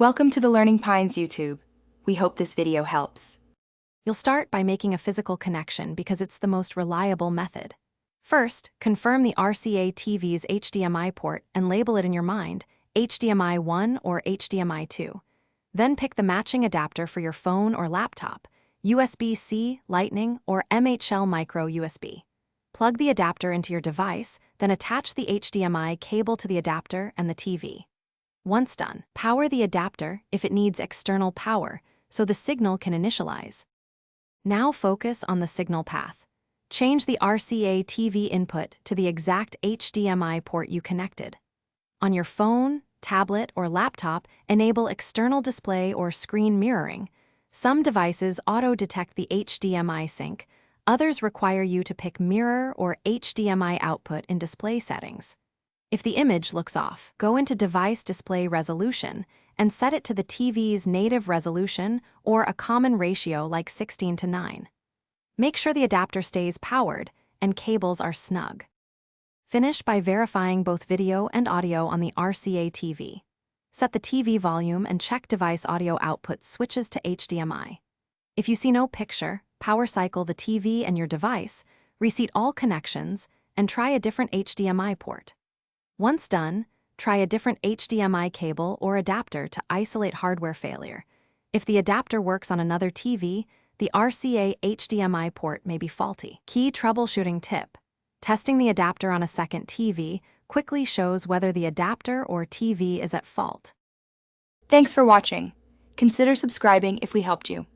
Welcome to the Learning Pines YouTube. We hope this video helps. You'll start by making a physical connection because it's the most reliable method. First, confirm the Rca TV's HDMI port and label it in your mind, HDMI 1 or HDMI 2. Then pick the matching adapter for your phone or laptop, USB-C, Lightning, or MHL micro USB. Plug the adapter into your device, then attach the HDMI cable to the adapter and the TV. Once done, power the adapter if it needs external power, so the signal can initialize. Now focus on the signal path. Change the Rca TV input to the exact HDMI port you connected. On your phone, tablet, or laptop, enable external display or screen mirroring. Some devices auto-detect the HDMI sync, others require you to pick mirror or HDMI output in display settings. If the image looks off, go into Device Display Resolution and set it to the TV's native resolution or a common ratio like 16:9. Make sure the adapter stays powered and cables are snug. Finish by verifying both video and audio on the Rca TV. Set the TV volume and check device audio output switches to HDMI. If you see no picture, power cycle the TV and your device, reset all connections, and try a different HDMI port. Once done, try a different HDMI cable or adapter to isolate hardware failure. If the adapter works on another TV, the Rca HDMI port may be faulty. Key troubleshooting tip: testing the adapter on a second TV quickly shows whether the adapter or TV is at fault. Thanks for watching. Consider subscribing if we helped you.